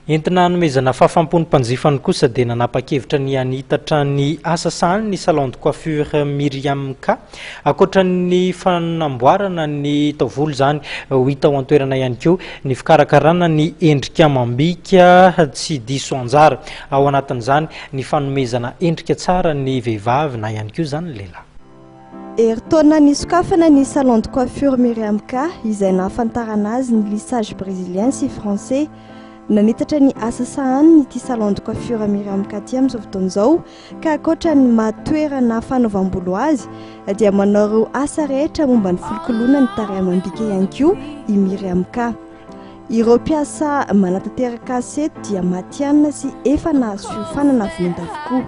Entina nomezana fahafampony mpanjifany kosa dia nanapa-kevitra ny anitatra ny asa sahany ny salon de coiffure Myriam K. Akoatra ny fanamboarana ny taovolo zany ho hita ao an-toerana ihany koa ny fikarakarana ny endrika amam-bika tsy diso anjara. Ao anatin'izany ny fanomezana endrika tsara ny vehivavy na ihany koa zany lehilahy. Eritaona ny sokafana ny salon de coiffure Myriam K izay nahafantarana azy ny lissage brésilien sy français. Nanitatra ny asa sahany ity salon de coiffure Myriam K ity amin'izao fotoana izao ka ankoatra ny matoerana fanaovam-bolo azy dia manao ireo asa rehetra momba ny filokoloana ny tarehy amam-bika ihany koa i Myriam K. Ireo mpiasa manatanteraka asa eto dia matianina sy efa nahazo fiofanana avy avokoa.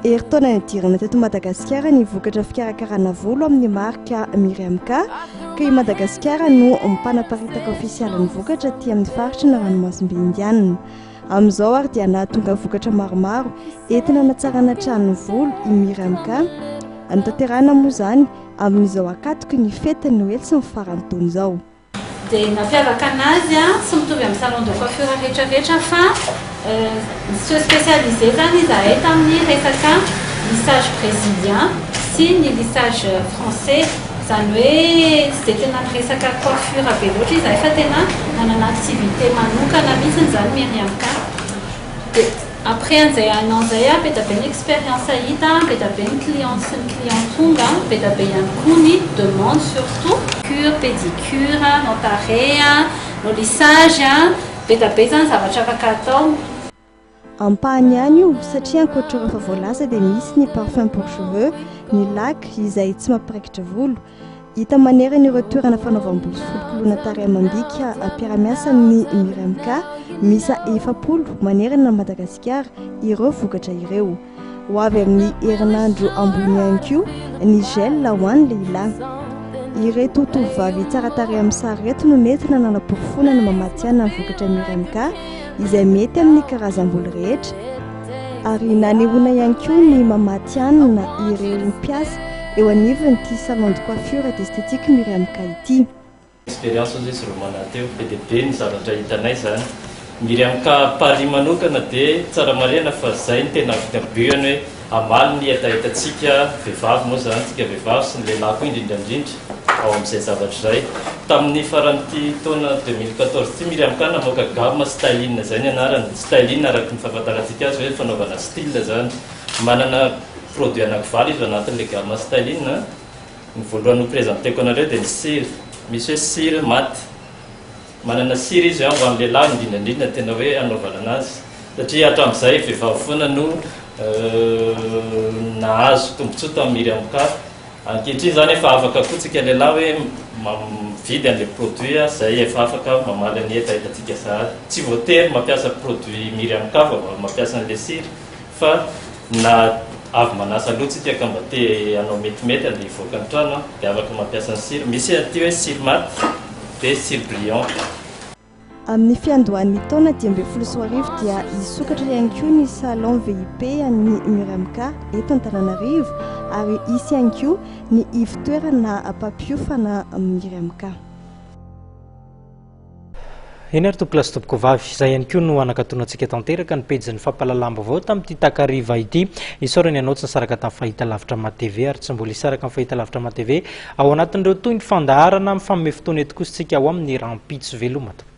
Eritaona ny dirana teto Madagasikara ny vokatra fikarakarana volo amin'ny marika Myriam K ka i Madagasikara no mipanaparitaka ofisialy ny vokatra aty amin'ny faritra ny ranomasimbe indianina. Amin'izao ary dia nahatonga vokatra maromaro entina hanatsarana trano volo i Myriam K. Notanterahana moa izany amin'izao akatoky ny fety Noely sy ny faran'ny taona izao. Dia nampiavaka anazy sy mitovy amin'ny salon de coiffure rehetrarehetra fa sy spécialisé zany izy ahita amin'ny resaka lissage brésilien sy ny lissage français. Zany hoe tsy dia tena resaka coiffure be loatra izy fa tena manana activité manokana mihitsy zany Myriam K. Dia après an'izay an'izay be dia be ny expérience hita, be dia be ny client sy ny client tonga, be dia be ihany koa ny demande surtout cure, pédicure, no tarehy, no lissage, be dia be zany zavatra afaka atao. Ampahany ihany io satria ankoatra rehefa voalasa dia misy ny parfum pour cheveux, ny lac izay tsy mampiraikitra volo. Hita manerana ireo toerana fanaovam-bolo sy filokoloana tarehy amam-bika ampiara-miasa ny Myriam K misa 700 manerana ny Madagasikara ireo vokatra ireo. Ho avy amin'ny herinandro ambony ihany koa ny gel ho an'ny lehilahy. Ireto tovovavy tsara tarehy amin'ny sary reto no nentina nanam-porofona ny mamatsiana ny vokatra Myriam K izay mety amin'ny karazam-bolo rehetra. Ary nanehoana ihany koa ny mamatianina ireo mpiasa eo anivony ity salon de coiffure et esthétique Myriam K ity. Expérience zay sy romana teo be dia be ny zavatra hitanay zany. Myriam K Paris manokana dia tsara marena fa zay ny tena ankabehany hoe amaly ny etahitantsika vehivavy moa zany tsika vehivavy sy ny lehilahy koa indrindrandrindra ao amin'izay zavatra izay. Tamin'ny faran'ity taona 2014 ity Myriam K namoaka gamme styline zay ny anarany. Styline araky ny fahafantarantsika azy hoe fanaovana style zany. Manana produit anankivaly izy anatin'ilay gamme styline. Ny voalohany ho présenteko anareo dia ny cire. Misy hoe cire mat. Manana cire izy ho an'ny lehilahy indrindrandrindra tena hoe anaovana anazy. Satria hatramin'izay vehivavy foana no nahazo tombontsoa tamin'ny Myriam K. Ankehitriny zany efa afaka koa tsika lehilahy hoe mividy an'ilay produit zay efa afaka mamaly ny etahitantsika sahady. Tsy voatery mampiasa produit Myriam K fa mampiasa an'ilay cire fa na avy manasa loha tsika ka mba te hanao metimety an'ilay hivoaka ny trano dia afaka mampiasa ny cire. Misy aty hoe cire mat dia cire brillant. Amin'ny fiandohan'ny taona 2024 dia isokatra ihany koa ny salon VIP an'ny Myriam K eto Antananarivo ary isy ihany koa ny ivitoerana mpampiofana Myriam K. Eny ary tompoko lasy tompoko vavy izay ihany koa no anakatonantsika tanteraka ny pejy ny fampalalam-baovao tamin'ity takariva ity. Isaorany ianao tsy nisaraka tamin'ny fahitalavitra Ma-TV ary tsy mbola isaraka amin'ny fahitalavitra Ma-TV ao anatin'ireo toy ny fandaharana amin'ny fanomey fotoana eto kosa tsika ao amin'ny rampitso veloma tompoko.